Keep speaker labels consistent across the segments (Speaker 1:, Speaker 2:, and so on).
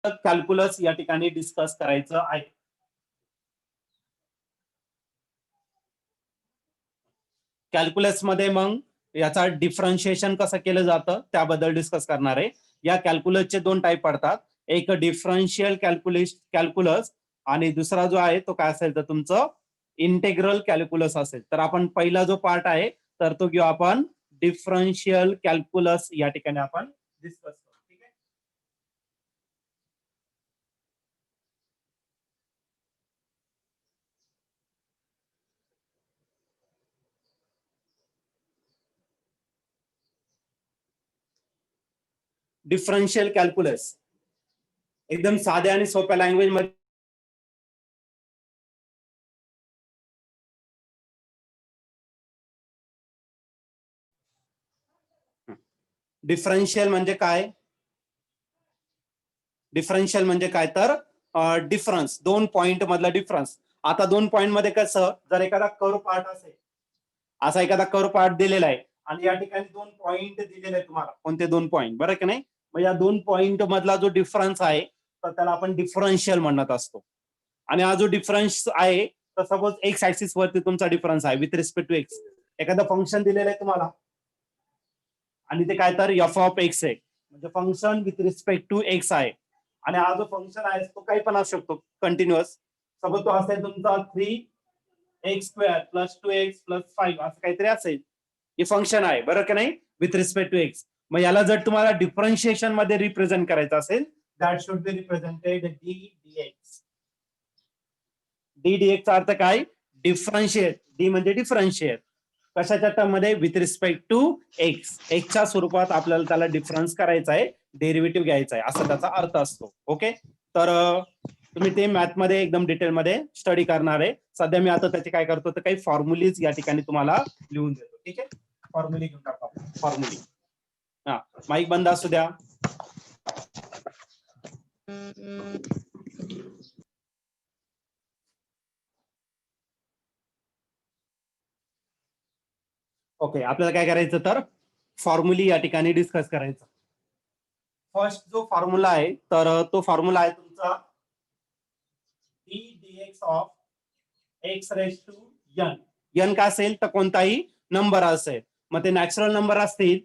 Speaker 1: Calculus या ठिकाणी discuss करायचं आहे. कॅल्क्युलस मध्ये मग याचा डिफरन्शिएशन कसं केलं जातं त्याबद्दल डिस्कस करणार आहे. या कॅल्क्युलसचे दोन टाईप पडतात, एक डिफरन्शियल कॅल्क्युलस आणि दुसरा जो आहे तो काय असेल तर तुमचं इंटेग्रल कॅल्क्युलस असेल. तर आपण पहिला जो पार्ट आहे तर तो घेऊ आपण डिफरन्शियल कॅल्क्युलस या ठिकाणी आपण डिस्कस करू. ठीक आहे. डिफरन्शियल कॅल्क्युलस एकदम साध्या आणि सोप्या लँग्वेज मध्ये डिफरन्शियल म्हणजे काय? डिफरन्शियल म्हणजे काय तर डिफरन्स, दोन पॉइंट मधला डिफरन्स. आता दोन पॉइंट मध्ये कसं, जर एखादा कर्व पार्ट असेल, असा एखादा कर्व पार्ट दिलेला आहे आणि या ठिकाणी दोन पॉइंट दिलेले आहेत तुम्हाला, कोणते दोन पॉइंट, बरं की नाही? मग या दोन पॉइंट मधला जो डिफरन्स आहे तर त्याला आपण डिफरन्शियल म्हणत असतो. आणि हा जो डिफरन्स आहे तर सपोज एक्स ऍक्सिस वरती तुमचा डिफरन्स आहे विथ रिस्पेक्ट टू एक्स. एखादं फंक्शन दिलेलं आहे तुम्हाला आणि ते काय तर एफ ऑफ एक्स आहे, म्हणजे function with respect to x आहे. आणि हा जो फंक्शन आहे तो काही पण असू शकतो कंटिन्युअस. सपोज तो असेल तुमचा 3x² + 2x + 5 असं काहीतरी असेल. हे फंक्शन आहे, बरं का नाही, विथ रिस्पेक्ट टू एक्स. मग याला जर तुम्हाला डिफरन्शिएशन मध्ये रिप्रेझेंट करायचं असेल that should be represented ddx. ddx चा अर्थ काय? डिफरन्शिएट. डी म्हणजे डिफरन्शिएट. कशाच्या टर्म मध्ये? With respect to x. एक्सच्या स्वरूपात आपल्याला त्याला डिफरन्स करायचा आहे, डेरिव्हेटिव्ह घ्यायचा आहे, असा त्याचा अर्थ असतो. ओके. तर तुम्ही ते मॅथ मध्ये एकदम डिटेल मध्ये स्टडी करणार आहे. सध्या मी आता त्याचे काय करतो तर काही फॉर्म्युलीज या ठिकाणी तुम्हाला लिहून देतो. ठीक आहे. फॉर्म्युली घेऊन टाकतो. फॉर्म्युली. हा, माईक बंद असू द्या. ओके, आपल्याला काय करायचं तर फॉर्म्युली या ठिकाणी डिस्कस करायचं. फर्स्ट जो फॉर्म्युला आहे तर तो फॉर्म्युला आहे तुमचा ddx of x raise to n. n का असेल तर कोणताही नंबर असेल, मग ते नॅचरल नंबर असतील,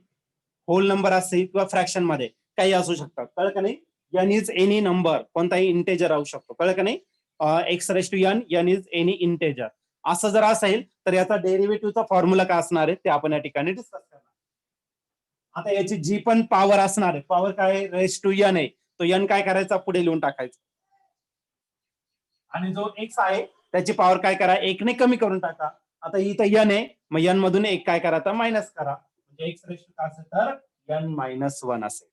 Speaker 1: होल नंबर असतील किंवा फ्रॅक्शन मध्ये काही असू शकतात. कळलं का नाही? n इज एनी नंबर, कोणताही इंटेजर असू शकतो. कळलं का नाही? x raise to n, n is any integer. असं जर असेल तर याचा डेरिव्हेटिव्हचा फॉर्म्युला काय असणार आहे ते आपण या ठिकाणी डिस्कस करणार. आता याची जी पण पॉवर असणार आहे, पॉवर काय रेज टू n आहे, तो n काय करायचा पुढे लिहून टाकायचा. आणि जो x आहे त्याची पॉवर काय करा, एकने कमी करून टाका. आता इथं n आहे, मग n मधून एक काय करा तर मायनस करा, म्हणजे x रेज टू काय असेल तर n-1 असेल.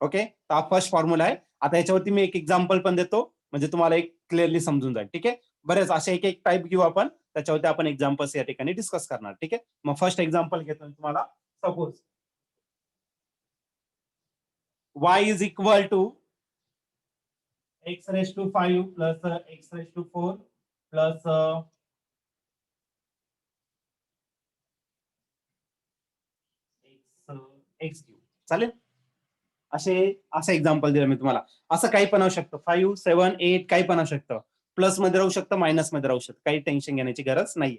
Speaker 1: ओके. तर हा फर्स्ट फॉर्म्युला आहे. आता याच्यावरती मी एक एक्झाम्पल पण देतो म्हणजे तुम्हाला एक क्लिअरली समजून जाईल. ठीक आहे. बरेच असे एक एक टाईप घेऊ आपण, त्याच्यावरती आपण एक्झाम्पल्स या ठिकाणी डिस्कस करणार. ठीक आहे. मग फर्स्ट एक्झाम्पल घेतो तुम्हाला. Suppose y is equal to x raise to 5 plus x raise to 4 plus x cube. चालेल. असं एक्झाम्पल दिलं मी तुम्हाला. असं काही पण असू शकतं, 5, 7, 8 काही पण असू शकतं. प्लस मध्ये राहू शकतं, मायनस मध्ये राहू शकतं, काही टेन्शन घेण्याची गरज नाहीये.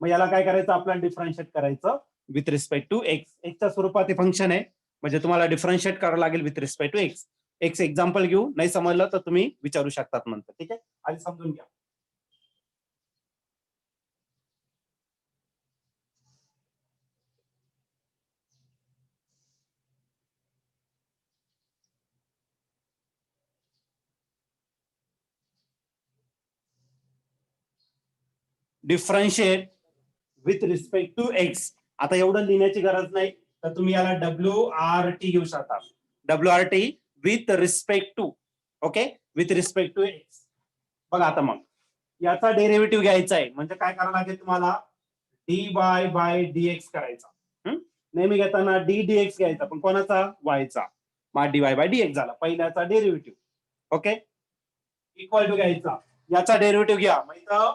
Speaker 1: मग याला काय करायचं, आपल्याला डिफरन्शिएट करायचं विथ रिस्पेक्ट टू एक्स. एक्सच्या स्वरूपात हे फंक्शन आहे, म्हणजे तुम्हाला डिफरन्शिएट करावं लागेल with respect to x. X example घेऊ, नाही समजलं तर तुम्ही विचारू शकतात नंतर. ठीक आहे. आधी समजून घ्या. Differentiate with respect to x. आता एवढं लिहिण्याची गरज नाही, तर तुम्ही याला WRT घेऊ शकता. WRT with respect to. Okay, with respect to x. बघा आता मग याचा डेरिव्हेटिव्ह घ्यायचा आहे, म्हणजे काय करावं लागेल तुम्हाला, dy/dx करायचा. नेहमी घेताना ddx घ्यायचा, पण कोणाचा? वायचा. मग dy/dx झाला पहिल्याचा डेरिव्हेटिव्ह. ओके. इक्वल टू घ्यायचा, याचा डेरिव्हेटिव्ह घ्या, मग इथं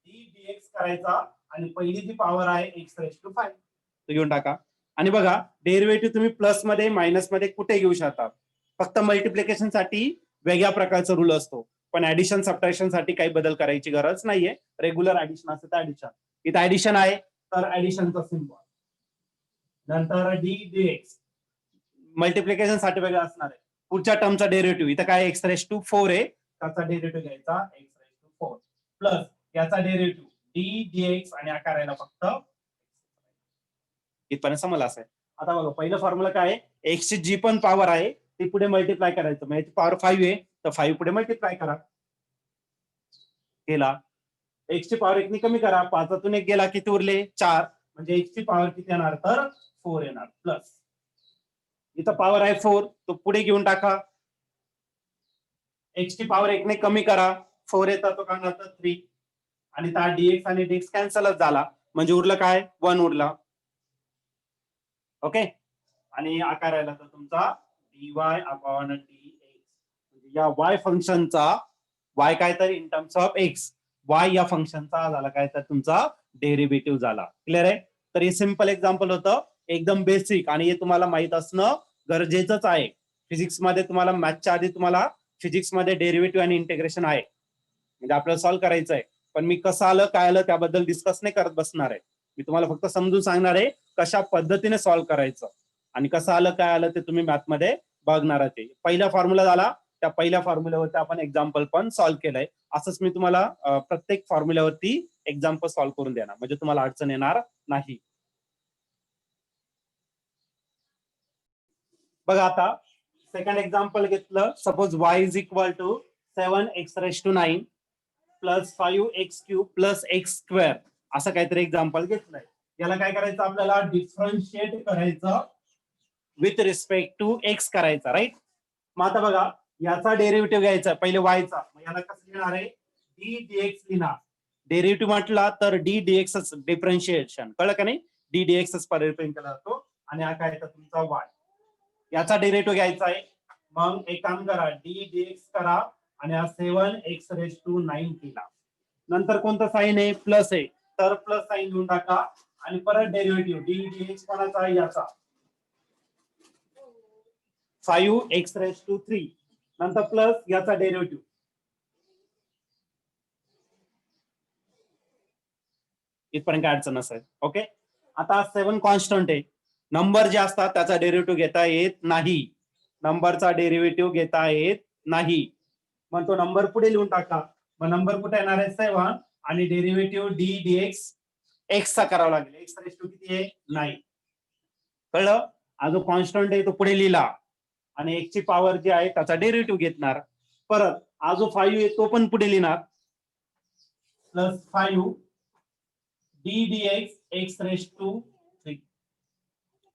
Speaker 1: dx करायचा आणि पहिली जी पॉवर आहे x रेज टू 5 तो घेऊन टाका. आणि बघा डेरिव्हेटिव्ह तुम्ही प्लस मध्ये मायनस मध्ये कुठे घेऊ शकता, फक्त मल्टिप्लिकेशन साठी वेगळ्या प्रकारचा रूल असतो, पण ऍडिशन सबट्रॅक्शन साठी काही बदल करायची गरज नाहीये. रेग्युलर ऍडिशन असेल तर ऍडिशन, इथं ऍडिशन आहे तर ऍडिशनचा सिम्बॉल, नंतर डी डी एक्स मल्टिप्लिकेशन साठी वेगळं असणार आहे. पुढच्या टर्मचा डेरिव्हेटिव्ह इथं काय एक्स रेस टू 4 आहे, त्याचा डेरिव्हेटिव्ह घ्यायचा एक्स रेस टू 4 प्लस याचा डेरिव्हेटिव्ह डी डी एक्स आणि आकारायला फक्त इथपर्यंत समजलं असं आहे. आता बघा पहिलं फॉर्म्युला काय आहे, एक्स ची जी पण पॉवर आहे ती पुढे मल्टिप्लाय करायचं, म्हणजे पॉवर 5 आहे तर 5 पुढे मल्टिप्लाय करा, केला. एक्स ची पॉवर 1 ने कमी करा, 5तून 1 गेला किती उरले 4, म्हणजे एक्स ची पॉवर किती येणार तर 4 येणार, प्लस इथं पॉवर आहे 4 तो पुढे घेऊन टाका, एक्स ची पॉवर 1 ने कमी करा, 4 येतात तो काढणार तर 3 आणि त्या डीएक्स आणि डीएक्स कॅन्सलच झाला, म्हणजे उरलं काय 1 उरला. ओके, आणि आकारायला तर तुमचा dy अपॉन dx, म्हणजे या y फंक्शनचा y काय तर in terms of x, y या फंक्शनचा झाला काय तर तुमचा डेरिव्हेटिव्ह झाला. क्लिअर आहे. तर हे सिंपल एक्झाम्पल होतं, एकदम बेसिक, आणि हे तुम्हाला माहित असणं गरजेचंच आहे. फिजिक्स मध्ये तुम्हाला मॅथच्या आधी तुम्हाला फिजिक्स मध्ये डेरिव्हेटिव्ह आणि इंटिग्रेशन आहे, म्हणजे आपल्याला सॉल्व्ह करायचं आहे. पण मी कसं आलं काय आलं त्याबद्दल डिस्कस नाही करत बसणार आहे, मी तुम्हाला फक्त समजून सांगणार आहे कशा पद्धतीने सॉल्व्ह करायचं, आणि कसं आलं काय आलं ते तुम्ही मॅथ मध्ये बघणार आहे. पहिला फॉर्म्युला झाला, त्या पहिल्या फॉर्म्युल्यावरती आपण एक्झाम्पल पण सॉल्व्ह केलंय. असंच मी तुम्हाला प्रत्येक फॉर्म्युल्यावरती एक्झाम्पल सॉल्व्ह करून देणार, म्हणजे तुम्हाला अडचण येणार नाही. बघा आता सेकंड एक्झाम्पल घेतलं, suppose y is equal to 7x⁹ plus 5x³ plus x² असं काहीतरी एक्झाम्पल घेतलंय. याला काय करायचं आपल्याला डिफरन्शिएट करायचं विथ रिस्पेक्ट टू एक्स करायचा, राईट. मग आता बघा याचा डेरिव्हेटिव्ह घ्यायचा पहिले वायचा, मग याला कसं लिहिणार आहे डी डीएक्स लिहिणार. डेरिव्हेटिव्ह म्हटला तर डी डीएक्स डिफरन्शिएशन, कळलं का नाही, डी डीएक्स रिप्रेझेंट केला जातो, आणि हा काय तुमचा वाय, याचा डेरिव्हेटिव्ह घ्यायचा आहे. मग एक काम करा डी डीएक्स करा आणि हा 7x⁹ केला, नंतर कोणता साइन आहे प्लस आहे तर प्लस साइन घेऊन टाका, आणि परत डेरिव्हेटिव्ह डी डीएक्स कोणाचा आहे याचा 5x⁵, नंतर प्लस याचा डेरिव्हेटिव्ह, इथपर्यंत काय अडचण नसेल. ओके, आता 7 कॉन्स्टंट आहे, नंबर जे असतात त्याचा डेरिव्हेटिव्ह घेता येत नाही, नंबरचा डेरिव्हेटिव्ह घेता येत नाही, मग तो नंबर पुढे लिहून टाका. मग नंबर कुठे येणार आहे 7, आणि डेरिव्हेटिव्ह डी डीएक्स एक्स चा करावा लागेल, x⁵ किती आहे 9, कळलं. हा जो कॉन्स्टंट आहे तो पुढे लिहिला, आणि एक्स ची पॉवर जी आहे त्याचा डेरिव्हेटिव्ह घेणार, परत हा जो 5 आहे तो पण पुढे लिहिणार, plus 5 d d x x⁵.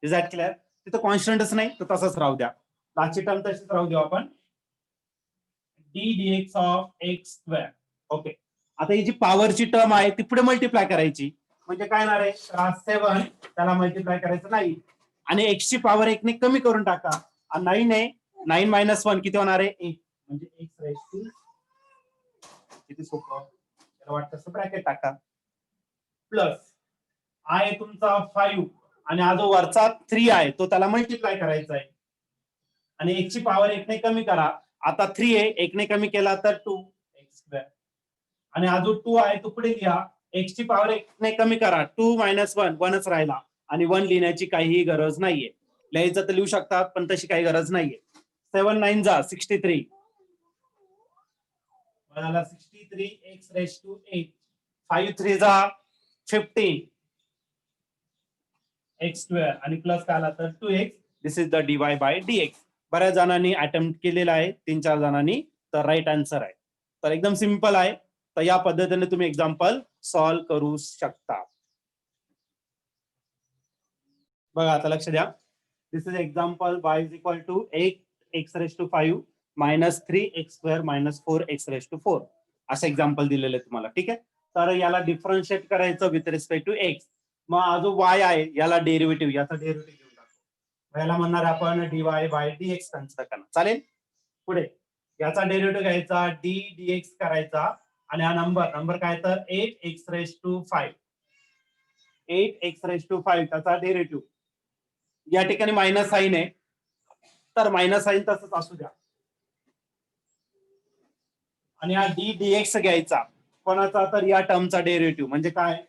Speaker 1: Is that clear. तिथं कॉन्स्टंटच नाही तर तसंच राहू द्या, लास्टची टर्म तशीच राहू देऊ आपण, D d x of x². Okay, आता ही जी पॉवरची टर्म आहे ती पुढे मल्टिप्लाय करायची, म्हणजे काय येणार आहे 7 त्याला मल्टिप्लाय करायचं नाही, आणि एक्स ची पॉवर 1 ने कमी करून टाका, 9 आहे 9 - 1 किती होणार आहे 1, म्हणजे x⁵. किती सोपं, त्याला वाटतं असं ब्रॅकेट टाका, प्लस आहे तुमचा 5, आणि हा जो वरचा 3 आहे तो त्याला मल्टिप्लाय करायचा आहे, आणि x ची पॉवर 1 ने कमी करा, आता 3 आहे 1 ने कमी केला तर 2x², आणि हा जो 2 आहे तो पुढे लिहा, x ची पॉवर 1 ने कमी करा, 2 - 1 1च राहिला, आणि 1 लिहिण्याची काही गरज नाहीये, लिहायचं तर लिहू शकतात पण तशी काही गरज नाहीये. 7 9 जा 63, 63 x⁵, 5 3 जा 15 x², आणि प्लस काय आला तर 2x. This is the dy by dx. बऱ्याच जणांनी अटेम्प्ट केलेला आहे, 3-4 जणांनी, तर राईट आन्सर आहे. तर एकदम सिंपल आहे, तर या पद्धतीने तुम्ही एक्झाम्पल सॉल्व्ह करू शकता. बघा आता लक्ष द्या, this is example y is equal to 8x⁵ minus 3x² minus 4x⁴ असं एक्झाम्पल दिलेलं आहे तुम्हाला, ठीक आहे. तर याला डिफरन्शिएट करायचं विथ रिस्पेक्ट टू एक्स, मग हा जो y आहे याला डेरिव्हेटिव्ह, याचा डेरिव्हेटिव्ह घेऊन टाकू, याला म्हणणार आपण dy बाय dx कन्सिडर करणार, चालेल. पुढे याचा डेरिव्हेटिव्ह घ्यायचा डी डीएक्स करायचा, आणि हा नंबर काय तर 8x⁵, 8x⁵ त्याचा डेरिव्हेटिव्ह, या ठिकाणी मायनस साइन आहे, तर मायनस साईन तसंच असू द्या. आणि हा डी डीएक्स घ्यायचा कोणाचा, तर या टर्मचा डेरिव्हेटिव्ह म्हणजे काय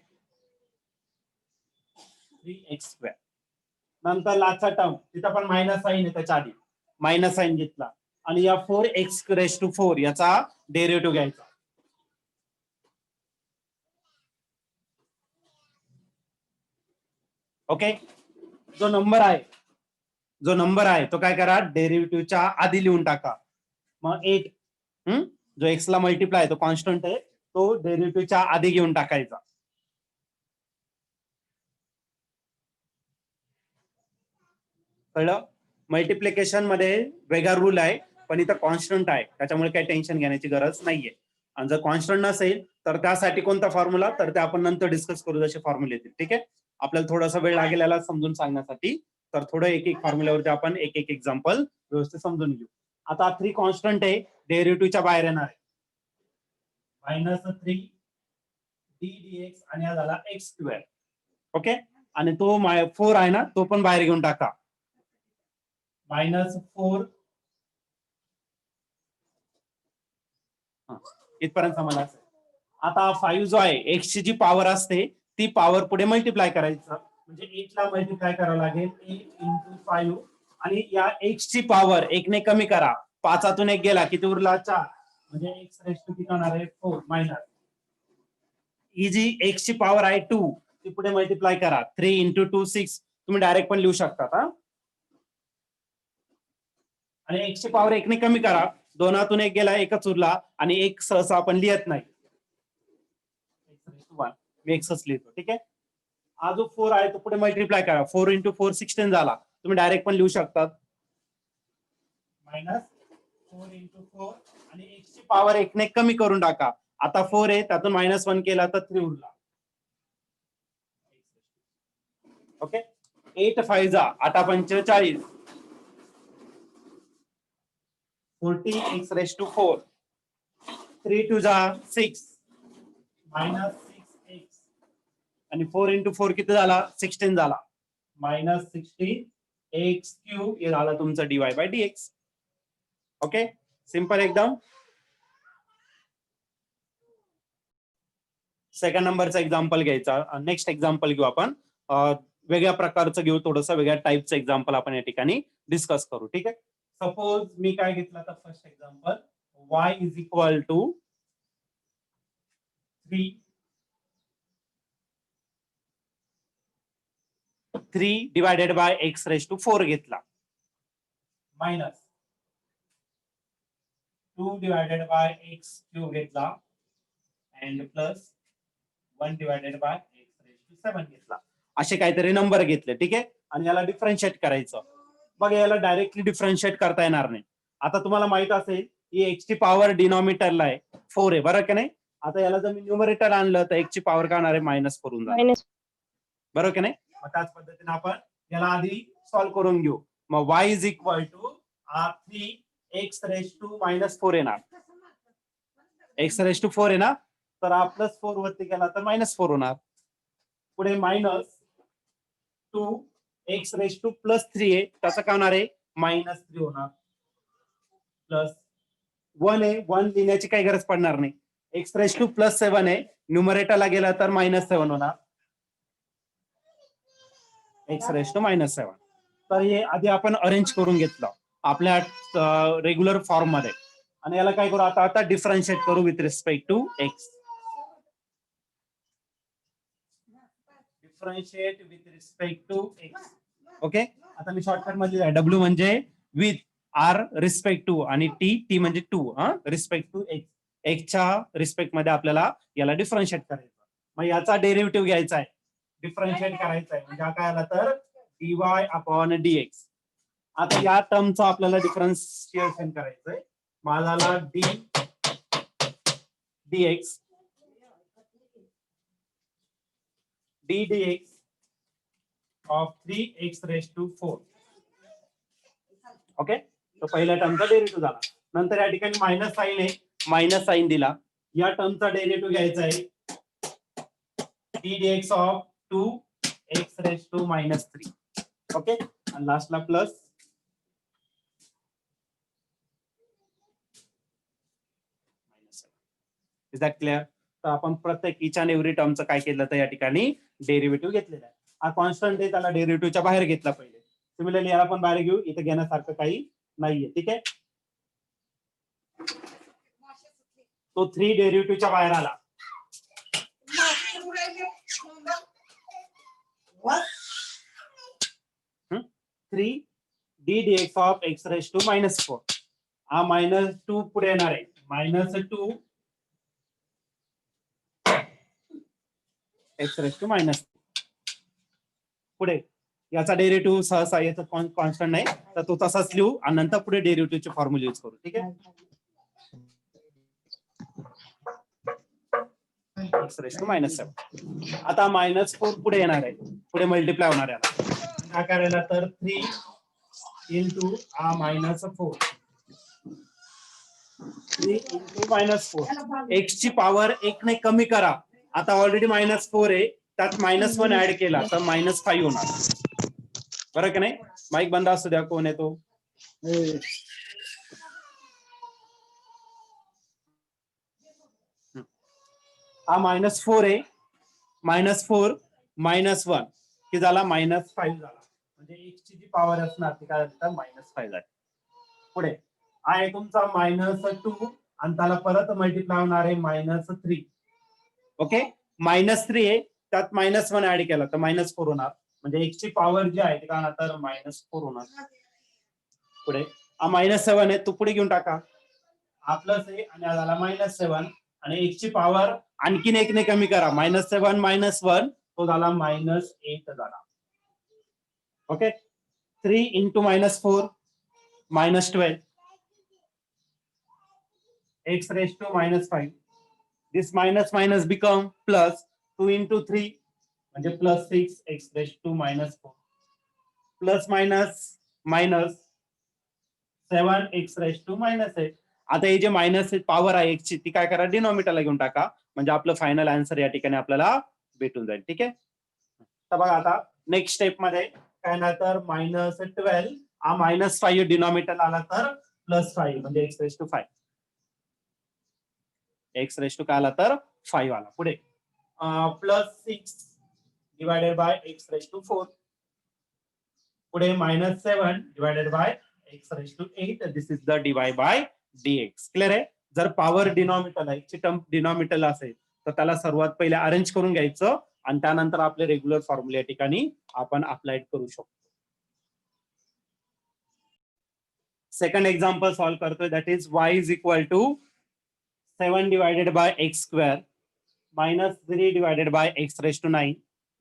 Speaker 1: 3x². नंतर लास्टचा टर्म तिथं पण मायनस साईन आहे, त्याच्या आधी मायनस साईन घेतला आणि या 4x⁴ याचा डेरिव्हेटिव्ह घ्यायचा. ओके. जो नंबर आहे तो काय करा, डेरिव्हेटिव्हच्या आधी लिहून टाका. मग 8 जो एक्स ला मल्टिप्लाय तो कॉन्स्टंट आहे, तो डेरिव्हेटिव्हच्या आधी घेऊन टाकायचा. कळलं? मल्टिप्लिकेशन मध्ये वेगळा रूल आहे, पण इथं कॉन्स्टंट आहे, त्याच्यामुळे काही टेन्शन घेण्याची गरज नाहीये. आणि जर कॉन्स्टंट नसेल तर त्यासाठी कोणता फॉर्म्युला, तर ते आपण नंतर डिस्कस करू, जसे फॉर्म्युले येतील. ठीक आहे. आपल्याला थोडासा वेळ लागेल याला समजून सांगण्यासाठी, तर थोडं एक एक फॉर्म्युल्यावरती आपण एक एक एक्झाम्पल व्यवस्थित समजून घेऊ. आता 3 कॉन्स्टंट आहे, डेरिव्हेटिव्हच्या बाहेर येणार आहे. -3 डी डीएक्स आणि हा झाला x². ओके. आणि तो 4 आहे ना, तो पण बाहेर घेऊन टाका. -4 इथपर्यंत समजलं असेल. आता 5 जो आहे, एक्स ची जी पॉवर असते ती पॉवर पुढे मल्टिप्लाय करायचं, म्हणजे 8 ला मल्टिप्लाय करावं लागेल 8 × 5 आणि या एक्स ची पॉवर 1 ने कमी करा. 5 1 गेला किती उरला 4, म्हणजे x⁴ किती होणार आहे 4 मायनस ही जी एक्स ची पॉवर आहे 2 ती पुढे मल्टिप्लाय करा. 3 × 2 6 तुम्ही डायरेक्ट पण लिहू शकता. आणि एक्स ची पॉवर 1 ने कमी करा. 2 1 गेला, एकच उरला आणि एक सहसा आपण लिहत नाही, मी एक्सच लिहितो. ठीक आहे. हा जो 4 आहे तो पुढे मल्टिप्लाय करा. 4 × 4 16 झाला, तुम्ही डायरेक्ट पण लिहू शकता. -4 × 4 आणि एक्स ची पॉवर 1 ने कमी करून टाका. आता 4 आहे, त्यातून -1 केला तर 3 उरला. ओके. 8 5 जा 8 45 40x⁴. 3 2 जा 6 -6x आणि 4 × 4 किती झाला 16 झाला, -16x³ हे झाला तुमचा dy/dx. ओके. सिंपल एकदम. सेकंड नंबरचा एक्झाम्पल घ्यायचा. नेक्स्ट एक्झाम्पल घेऊ आपण, वेगळ्या प्रकारचं घेऊ, थोडंसं वेगळ्या टाईपचं एक्झाम्पल आपण या ठिकाणी डिस्कस करू. ठीक आहे. सपोज मी काय घेतलं तर फर्स्ट एक्झाम्पल y = 3 / x⁴ घेतला, मायनस 2 / x³ घेतला अँड प्लस 1 / x⁴ घेतला. असे काहीतरी नंबर घेतले. ठीक आहे. आणि याला डिफरन्शिएट करायचं. बघा, याला डायरेक्टली डिफरन्शिएट करता येणार नाही. आता तुम्हाला माहित असेल की एक्स ची पॉवर डिनॉमिनेटरला आहे 4 आहे, बरोबर की नाही. आता याला जर मी न्यूमरेटर आणलं तर एक्स ची पॉवर काय होणार आहे -4 होऊन जाईल, बरोबर की नाही. मग त्याच पद्धतीने आपण याला आधी सॉल्व्ह करून घेऊ. मग y = 3x⁴ येणार. x⁴ आहे ना, तर हा +4 वरती गेला तर -4 होणार. पुढे -2x⁻³ आहे, त्याचं काय होणार आहे -3 होणार. प्लस 1 आहे, 1 लिहिण्याची काही गरज पडणार नाही. x⁻7 आहे, न्यूमरेटरला गेला तर -7 होणार. x⁻7. तर हे आधी आपण अरेंज करून घेतलं आपल्या रेग्युलर फॉर्म मध्ये. आणि याला काय करू आता डिफरन्शिएट करू with respect to x. Differentiate with respect to x. Okay. आता मी शॉर्टकट मध्ये लिहिलंय, W म्हणजे विथ, R रिस्पेक्ट टू आणि T म्हणजे 2 रिस्पेक्ट टू एक्स. एक्सच्या रिस्पेक्ट मध्ये आपल्याला याला डिफरन्शिएट करायचं. मग याचा डेरिव्हेटिव्ह घ्यायचा आहे, डिफरन्शिएट करायचा आहे, म्हणजे काय आला तर dy/dx. आता या टर्मचं आपल्याला डिफरन्शिएशन करायचंय. माझा D d x of 3x⁴. Okay. तो पहिल्या टर्मचा डेरिव्हेटिव्ह झाला. नंतर या ठिकाणी मायनस साईन आहे, मायनस साईन दिला. या टर्मचा डेरिव्हेटिव्ह घ्यायचा आहे ddx ऑफ 2x⁻³ -3. ओके. आणि लास्टला प्लस इज दॅट क्लिअर? तर आपण प्रत्येक इच अँड एव्हरी टर्मचं काय केलं तर या ठिकाणी डेरिव्हेटिव्ह घेतलेला आहे. हा कॉन्स्टंट आहे, त्याला डेरिव्हेटिव्हच्या बाहेर घेतला पहिले. सिमिलरली याला पण बाहेर घेऊ, इथे घेण्यासारखं काही नाहीये. ठीक आहे, तो 3 डेरिव्हेटिव्हच्या बाहेर आला. 3 d dx of x raise to -4. हा -2 पुढे येणार आहे, -2 x रेस टू -4 पुढे. याचा डेरिव्हेटिव्ह सहसा याचा कॉन्स्टंट नाही तर तो तसाच लिहू आणि नंतर पुढे डेरिव्हेटिव्हचे फॉर्म्युला यूज करू. ठीक आहे, x रेस टू -7. आता -4 पुढे येणार आहे, पुढे मल्टिप्लाय होणार आहे. काय करायला तर 3 इंटू -4, 3 इंटू -4. x ची पॉवर 1 ने कमी करा. आता ऑलरेडी -4 आहे, त्यात -1 ऍड केला तर -5 होणार. बरं की नाही? माईक बंद असू द्या. कोण आहे तो? हा -4 आहे, -4 -1 की झाला -5 झाला. म्हणजे x ची जी पॉवर असणार ती काय असणार -5 आहे. पुढे आहे तुमचा -2 आणि त्याला परत मल्टिप्लाय होणार आहे -3. ओके, -3 आहे, त्यात -1 ऍड केला तर -4 होणार. म्हणजे x ची पॉवर जी आहे ती काय तर -4 होणार. पुढे हा -7 आहे, तो पुढे घेऊन टाका. हा प्लस आहे आणि हा झाला -7 आणि x ची पॉवर आणखीन 1 ने कमी करा. -7 -1 तो झाला -8 झाला. Okay, 3 into -4 -12 x raised to -5. This minus become plus 2 into 3 म्हणजे +6 x raised to -4 plus minus 7 x raised to -8. आता हे जे मायनस पॉवर आहे x ची ती काय करा डिनॉमिनेटरला घेऊन टाका, म्हणजे आपलं फायनल आन्सर या ठिकाणी आपल्याला भेटून जाईल. ठीक आहे, तर बघा आता नेक्स्ट स्टेप मध्ये काय ना तर -12 हा -5 डिनॉमिनेटर आला तर +5 म्हणजे x raised to 5. x raise to काय आला तर 5 आला. पुढे +6 divided by x raise to 4. पुढे -7 divided by x raise to 8. This is the divide by dx. Clear आहे? जर पॉवर डिनॉमिनेटर x ची टर्म डिनॉमिनेटरला असेल तर त्याला सर्वात पहिले अरेंज करून घ्यायचं आणि त्यानंतर आपले रेग्युलर फॉर्म्युला या ठिकाणी आपण अप्लाय करू शकतो. सेकंड एक्झाम्पल सॉल्व्ह करतोय, that is y is equal to 7 divided by x square minus 3 divided by x raised to 9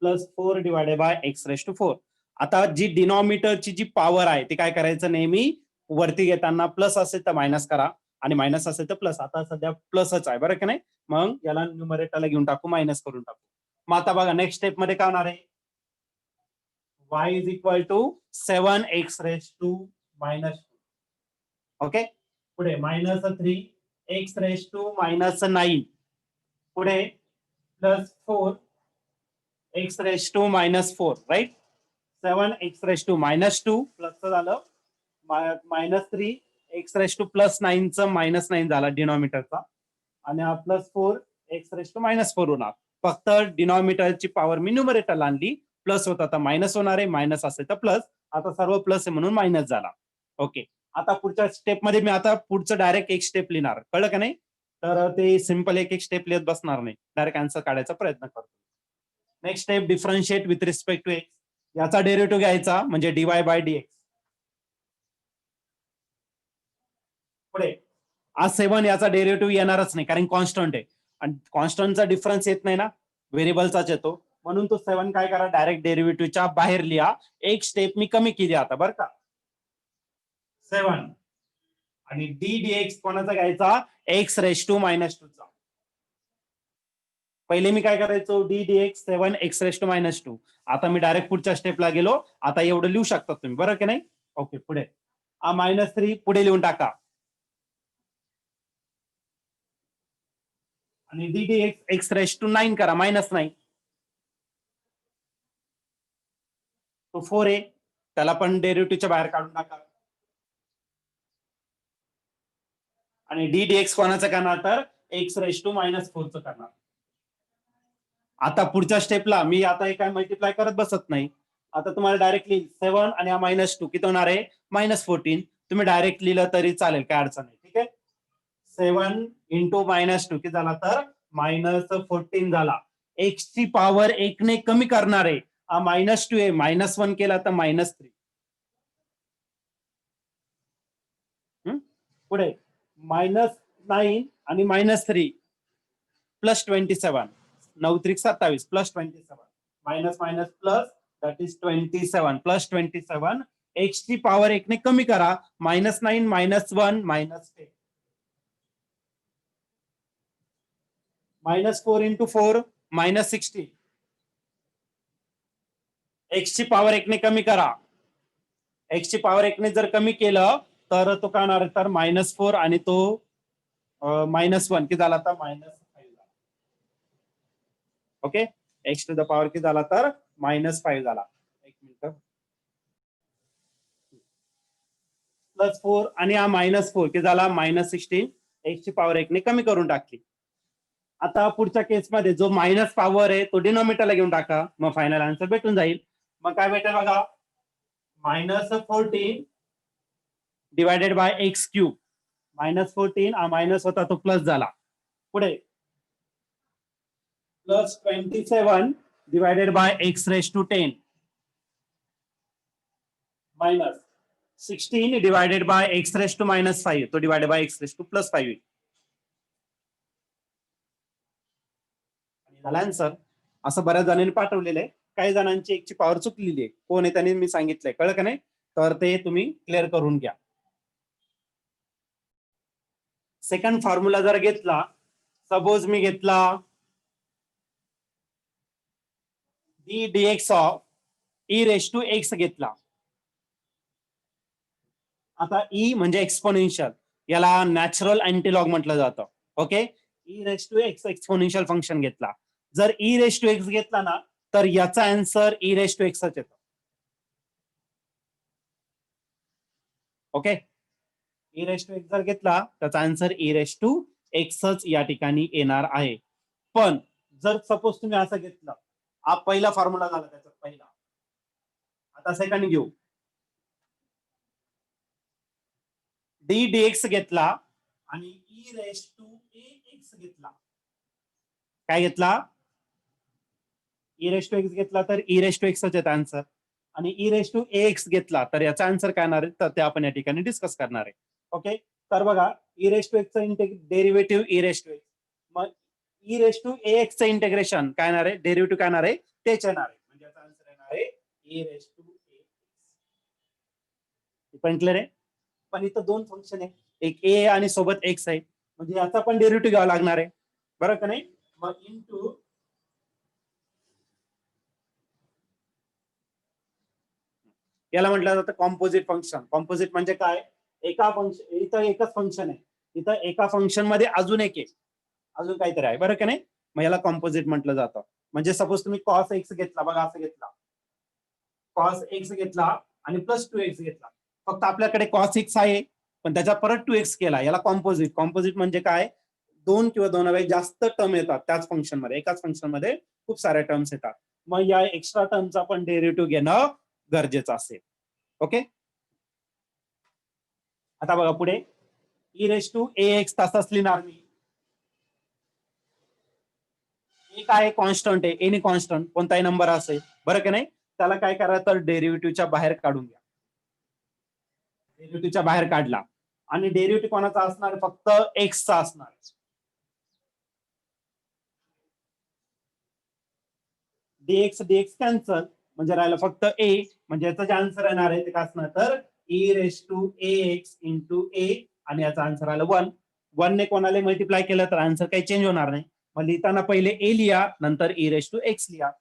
Speaker 1: plus 4 divided by x raised to 4. आता जी डिनॉमिनेटरची जी पॉवर आहे ती काय करायचं, नेहमी वरती घेताना प्लस असेल तर मायनस करा आणि मायनस असेल तर प्लस. आता सध्या प्लसच आहे, बरं की नाही? मग याला न्यूमरेटरला घेऊन टाकू, मायनस करून टाकू. मग आता बघा नेक्स्ट स्टेप मध्ये काय होणार आहे, y is equal to 7x raised to -2. Okay, पुढे -3 x raised to -9. पुढे +4 x raised to -4, right? 7 x raised to -2 plus झालं -3 x raised to +9 चं -9 झाला डिनॉमिनेटरचा आणि हा +4 x raised to -4 होणार. फक्त डिनॉमिनेटरची पॉवर मी न्यूमरेटरला आणली, प्लस होता तर मायनस होणार आहे, मायनस असेल तर प्लस. आता सर्व प्लस आहे म्हणून मायनस झाला. ओके, आता पुढच्या स्टेप मध्ये मी आता पुढचं डायरेक्ट एक स्टेप लिहिणार, कळलं का नाही? तर ते सिंपल एक स्टेप लिहत बसणार नाही, डायरेक्ट आन्सर काढायचा प्रयत्न करतो. Next step differentiate with respect to x. याचा डेरिव्हेटिव्ह घ्यायचा म्हणजे dy बाय dx. पुढे हा 7 याचा डेरिव्हेटिव्ह येणारच नाही कारण कॉन्स्टंट आहे आणि कॉन्स्टंटचा डिफरन्स येत नाही ना, व्हेरिएबलचाच येतो, म्हणून तो 7 काय करा डायरेक्ट डेरिव्हेटिव्हच्या बाहेर लिहा. एक स्टेप मी कमी केली आता, बरं का? 7 आणि d dx कोणाचा घ्यायचा, x रेस टू -2 चा. पहिले मी काय करायचो, d dx 7 x raise to -2. आता मी डायरेक्ट पुढच्या स्टेपला गेलो. आता एवढं लिहू शकता तुम्ही, बरं की नाही? ओके, पुढे -3 पुढे लिहून टाका आणि d dx x raise to 9 करा, -9. तो 4 आहे, त्याला पण डेरिव्हेटिव्हच्या बाहेर काढून टाका आणि d dx कोणाचा करणार तर एक्स रेस टू -4 च करणार. आता पुढच्या स्टेपला मी आता काय मल्टिप्लाय करत बसत नाही. आता तुम्हाला डायरेक्टली 7 आणि हा -2 किती होणार आहे -14. तुम्ही डायरेक्ट लिहिलं तरी चालेल, काय अडचण नाही. ठीक आहे. 7 इंटू -2 किती झाला तर -14 झाला. एक्स ची पॉवर 1 ने कमी करणार आहे. हा -2 आहे, -1 केला तर -3. पुढे -9 आणि -3 प्लस 27, 9 त्रिक 27 plus 27 minus minus plus that is 27 plus 27. X ची पॉवर 1 ने कमी करा. -9 -1 -10 -4 इंटू 4 -16. एक्स ची पॉवर 1 ने कमी करा. एक्स ची पॉवर 1 ने जर कमी केलं तर तो काय होणार तर -4 आणि तो -1 की झाला तर -5. Okay. X to the power किती झाला तर -5 झाला. एक मिनिट. +4 आणि हा -4 की झाला -16. एक्स ची पॉवर 1 ने कमी करून टाकली. आता पुढच्या केसमध्ये जो मायनस पॉवर आहे तो डिनॉमिनेटरला घेऊन टाका, मग फायनल आन्सर भेटून जाईल. मग काय भेटेल बघा, -14 डिवायडेड बाय एक्स क्यूब. -14 हा मायनस होता तो प्लस झाला. पुढे +27 divided by x raise to 10 minus 16 divided by x raise to -5 तो divided by x raise to +5. झाला आन्सर. असं बऱ्याच जणांनी पाठवलेलं आहे. काही जणांची एकची पॉवर चुकलेली आहे. कोण आहे त्यांनी मी सांगितलंय, कळलं का नाही? तर ते तुम्ही क्लिअर करून घ्या. सेकंड फॉर्म्युला जर घेतला, सपोज मी घेतला d d x of e raise to x घेतला. आता ई म्हणजे एक्सपोनेन्शियल, याला नॅचरल अँटीलॉग म्हटलं जातं. Okay. E raise to x exponential function घेतला. जर ई रेस टू एक्स घेतला ना तर याचा आन्सर ई रेस टू एक्सच येतो. Okay. E raise to x जर घेतला त्याचा आन्सर ई रेस टू एक्सच या ठिकाणी येणार आहे. पण जर सपोज तुम्ही असं घेतलं, हा पहिला फॉर्म्युला झाला त्याचा पहिला. आता सेकंड घेऊ. डी डीएक्स घेतला आणि e raise to a x घेतला. काय घेतला? ई रेस टू एक्स घेतला तर ई रेस टू एक्सच येत आन्सर. आणि e raise to a x घेतला तर याचा आन्सर काय येणार आहे तर ते आपण या ठिकाणी डिस्कस करणार आहे. ओके. तर बघा, ई रेस टू एक्सचं derivative e raise to x, मग ई रेस टू ए एक्सचं इंटिग्रेशन काय येणार आहे, डेरिव्हेटिव्ह काय येणार आहे तेच येणार आहे. म्हणजे याचा आन्सर येणार आहे e raise to a x. पण क्लिअर आहे. पण इथं दोन फंक्शन आहे, एक ए आणि सोबत एक्स आहे, म्हणजे याचा पण डेरिव्हेटिव्ह घ्यावा लागणार आहे, बरं का नाही? मग इंटू याला म्हटलं जातं कॉम्पोजिट फंक्शन. कॉम्पोजिट म्हणजे काय, एका फंक्शन इथं एकच फंक्शन आहे, इथं एका फंक्शन मध्ये अजून एक आहे, अजून काहीतरी आहे, बरं का नाही? मग याला कॉम्पोजिट म्हटलं जातं. म्हणजे सपोज तुम्ही कॉस एक्स घेतला, बघा असं घेतला, कॉस एक्स घेतला आणि +2x घेतला. फक्त आपल्याकडे कॉस एक्स आहे पण त्याच्या परत 2x केला, याला कॉम्पोजिट. कॉम्पोजिट म्हणजे काय, दोन किंवा दोनापेक्षा जास्त टर्म येतात त्याच फंक्शन मध्ये, एकाच फंक्शन मध्ये खूप साऱ्या टर्म्स येतात. मग या एक्स्ट्रा टर्मचा पण डेरिव्हेटिव्ह घेणं गरजेचं असेल. ओके. आता बघा पुढे, e raise to a x तसाच लिहिणार मी. ए काय कॉन्स्टंट आहे, एनी कॉन्स्टंट कोणताही नंबर असेल, बरं का नाही? त्याला काय करायचं तर डेरिव्हेटिव्हच्या बाहेर काढून घ्या. डेरिव्हेटिव्हच्या बाहेर काढला आणि डेरिव्हेटिव्ह कोणाचा असणार, फक्त एक्सचा असणार. डीएक्स डीएक्स कॅन्सल, म्हणजे राहिलं फक्त ए, म्हणजे याचा जे आन्सर येणार आहे ते काय असणार तर e raise to a x into a, आणि याचा आन्सर आलं 1. 1 ने कोणाला मल्टिप्लाय केलं तर आन्सर काही चेंज होणार नाही. मग लिहिताना पहिले ए लिहा, नंतर ई रेस टू एक्स लिहा.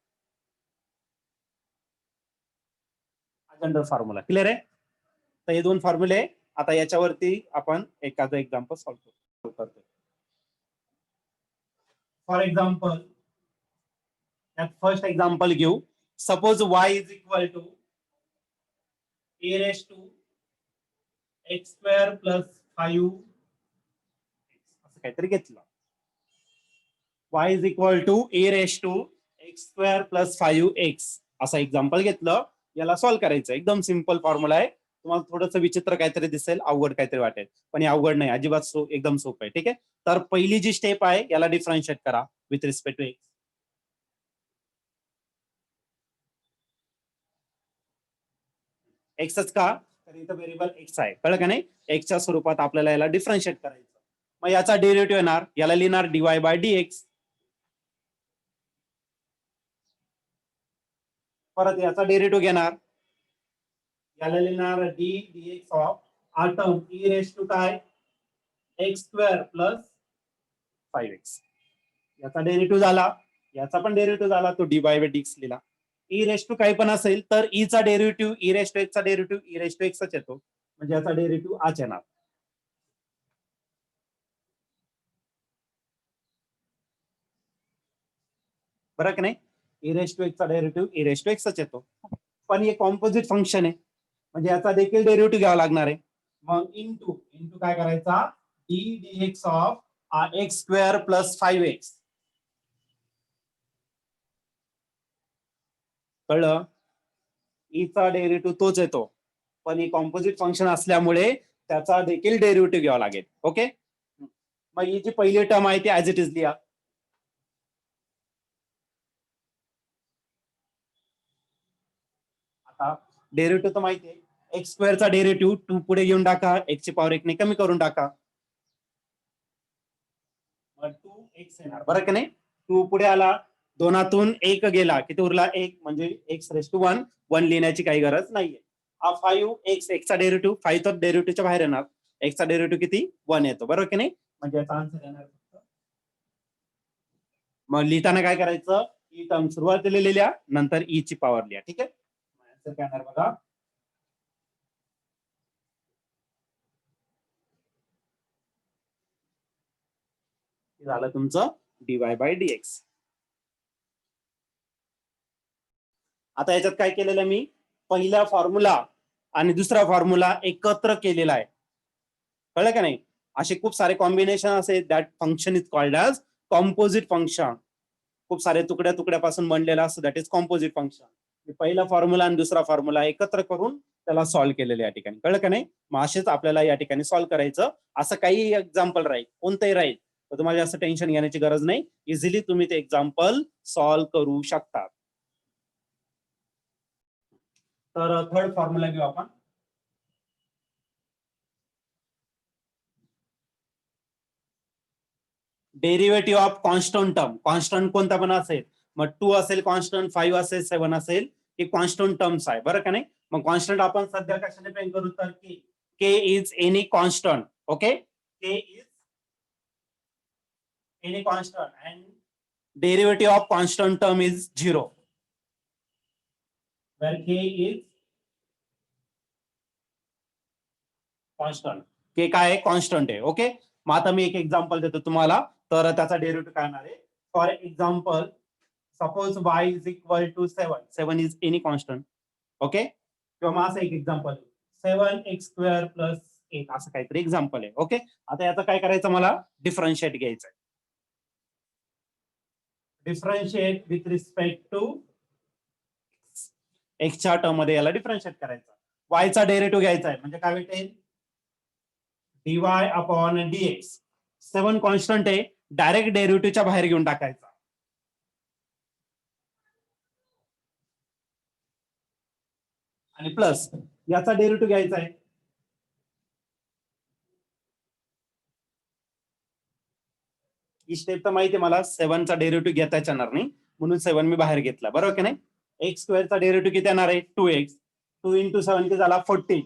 Speaker 1: जनरल फॉर्म्युला क्लिअर आहे. तर हे दोन फॉर्म्युले, आता याच्यावरती आपण एखादं एक्झाम्पल सॉल्व्ह करतो. फॉर एक्झाम्पल, फर्स्ट एक्झाम्पल घेऊ. Suppose y is equal to a raise to x² + 5 असं काहीतरी घेतलं. y is equal to a raise to x square plus 5x असं एक्झाम्पल घेतलं. याला सॉल्व्ह करायचं. एकदम सिंपल फॉर्म्युला आहे. तुम्हाला थोडंसं विचित्र काहीतरी दिसेल, अवघड काहीतरी वाटेल, पण हे अवघड नाही, अजिबात एकदम सोपं आहे. ठीक आहे. तर पहिली जी स्टेप आहे याला डिफरन्शिएट करा विथ रिस्पेक्ट टू एक्स. एक्सच का, तर इथं व्हेरिएबल एक्स आहे, कळलं का नाही. एक्सच्या स्वरूपात आपल्याला याला डिफरन्शिएट करायचं. मग याचा डेरिव्हेटिव्ह येणार, याला लिहिणार dy बाय dx. परत याचा डेरिव्हेटिव्ह घेणार, याला लिहिणार डी dx ऑफ हा टर्म ई रेस टू काय एक्स स्क्वेअर प्लस 5x. याचा डेरिव्हेटिव्ह झाला, याचा पण डेरिव्हेटिव्ह झाला, तो डी बाय dx लिहिला. ई रेस टू काही पण असेल तर ई चा derivative e raise to x चा डेरिव्हेटिव्ह ई रेस टू एक्सच येतो, म्हणजे याचा डेरिव्हेटिव्ह आच येणार. बरं की नाही. ई रेस टू एक्स चा डेरिव्हेटिव्ह ई रेस टू एक्सच येतो. पण हे कॉम्पोजिट फंक्शन आहे, म्हणजे याचा देखील डेरिव्हेटिव्ह घ्यावा लागणार आहे. मग इंटू इंटू काय करायचा, D dx of x square plus 5x. कळलं. ई चा डेरिव्हेटिव्ह तोच येतो, पण ही कॉम्पोजिट फंक्शन असल्यामुळे त्याचा देखील डेरिव्हेटिव्ह घ्यावा लागेल. ओके. मग ही जी पहिली टर्म आहे ती ऍज इट इज लिहा. आता डेरिव्हेटिव्ह तर माहिती आहे, एक्स स्क्वेअरचा डेरिव्हेटिव्ह 2 पुढे घेऊन टाका, एक्स ची पॉवर 1 ने कमी करून टाका, मग 2x येणार. बरं की नाही. 2 पुढे आला, दोनातून एक गेला, किती उरला 1, म्हणजे एक्स रेस टू 1. 1 लिहिण्याची काही गरज नाहीये. हा 5x एक्सचा डेरिव्हेटिव्ह 5 तर डेरिव्हेटिव्हच्या बाहेर येणार, एक्सचा डेरिव्हेटिव्ह किती 1 येतो. बरोबर की नाही. म्हणजे याचा आन्सर येणार. मग लिहिताना काय करायचं, ई टर्म सुरुवातीला लिहिल्या, नंतर ई ची पॉवर लिहा. ठीक आहे. आन्सर काय येणार बघा, झालं तुमचं dy बाय dx. आता याच्यात काय केलेलं मी, पहिला फॉर्म्युला आणि दुसरा फॉर्म्युला एकत्र केलेला आहे. कळलं का नाही. असे खूप सारे कॉम्बिनेशन असे, that function is called as composite function. खूप सारे तुकड्या तुकड्यापासून बनलेला असतो, दॅट इज कॉम्पोजिट फंक्शन. पहिला फॉर्म्युला आणि दुसरा फॉर्म्युला एकत्र करून त्याला सॉल्व्ह केलेले या ठिकाणी. कळलं का नाही. मग असेच आपल्याला या ठिकाणी सॉल्व्ह करायचं. असं काही एक्झाम्पल राहील, कोणतंही राहील, तर तुम्हाला असं टेन्शन घेण्याची गरज नाही. इझिली तुम्ही ते एक्झाम्पल सॉल्व्ह करू शकता. तर थर्ड फॉर्म्युला घेऊ आपण. Derivative of constant term. Constant कोणता पण असेल, मग 2 असेल कॉन्स्टंट, 5 असेल, 7 असेल, हे कॉन्स्टंट टर्म्स आहे. बरं का नाही. मग कॉन्स्टंट आपण सध्या कशाने प्रेम करू, तर k is any constant. Okay. K is any constant and derivative of constant term is 0, where k is constant. K काय आहे, कॉन्स्टंट आहे. ओके. मग आता मी एक एक्झाम्पल देतो तुम्हाला, तर त्याचा डेरिव्हेटिव्ह काय येणार आहे. For example, suppose y is equal to 7. 7 is any constant. Okay. किंवा मग असं एक एक्झाम्पल, 7x स्क्वेअर प्लस 8, असं काहीतरी एक्झाम्पल आहे. ओके. आता याचं काय करायचं, मला डिफरन्शिएट घ्यायचं आहे. डिफरन्शिएट विथ रिस्पेक्ट टू एक्सच्या टर्म मध्ये याला डिफरन्शिएट करायचं. वायचा डेरिव्हेटिव्ह घ्यायचा आहे, म्हणजे काय भेटेल, dy अपॉन dx. 7 कॉन्स्टंट आहे, डायरेक्ट डेरिव्हेटिव्हच्या बाहेर घेऊन टाकायचा, आणि प्लस याचा डेरिव्हेटिव्ह घ्यायचा आहे. ही स्टेप तर माहिती आहे मला, 7 चा डेरिव्हेटिव्ह घेता येणार नाही, म्हणून 7 मी बाहेर घेतला. बरोबर की नाही. एक्स स्क्वेअरचा डेरिव्हेटिव्ह किती येणार आहे, 2x. 2 इंटू 7 किती झाला, 14.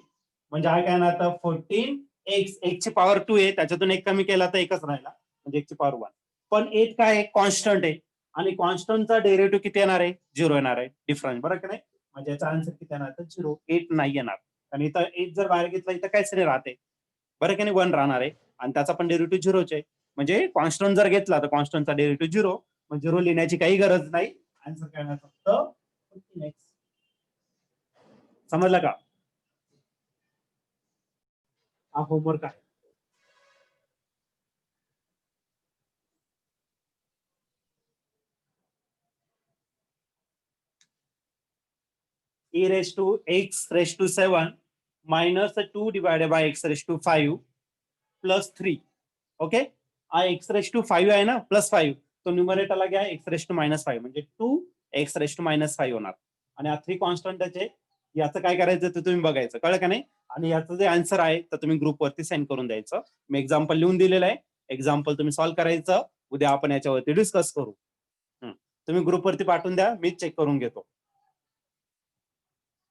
Speaker 1: म्हणजे हा काय येणार, तर 14x. एक्सची पॉवर 2 आहे, त्याच्यातून एक कमी केला तर एकच राहिला, म्हणजे एक्सची पॉवर 1. पण 8 काय आहे, कॉन्स्टंट आहे, आणि कॉन्स्टंटचा डेरिव्हेटिव्ह किती येणार आहे, 0 येणार आहे. डिफरन्स. बरोबर की नाही. म्हणजे याचा आन्सर किती येणार, तर 0. 8 नाही येणार, आणि इथं 8 जर बाहेर घेतला इथं काहीच नाही राहते. बरं की नाही. 1 राहणार आहे, आणि त्याचा पण डेरिव्हेटिव्ह 0च आहे. म्हणजे कॉन्स्टंट जर घेतला तर कॉन्स्टंटचा डेरिव्हेटिव्ह 0, मग 0 लिहिण्याची काही गरज नाही. आन्सर काय येणार, फक्त 14x. समजलं का. हा होमवर्क आहे. e raised to x raised to 7 minus 2 divided by x raised to 5 plus 3. Okay, हा x raised to 5 आहे ना, प्लस 5, तो न्यूमरेटरला घ्या x raised to -5 म्हणजे 2 x raised to -5 होणार. आणि हा 3 कॉन्स्टंटच आहे. याचं काय करायचं ते तुम्ही बघायचं, कळलं का नाही? आणि याचं जे आन्सर आहे तर तुम्ही ग्रुपवरती सेंड करून द्यायचं. मी एक्झाम्पल लिहून दिलेलं आहे, एक्झाम्पल तुम्ही सॉल्व्ह करायचं. उद्या आपण याच्यावरती डिस्कस करू. तुम्ही ग्रुपवरती पाठवून द्या, मी चेक करून घेतो.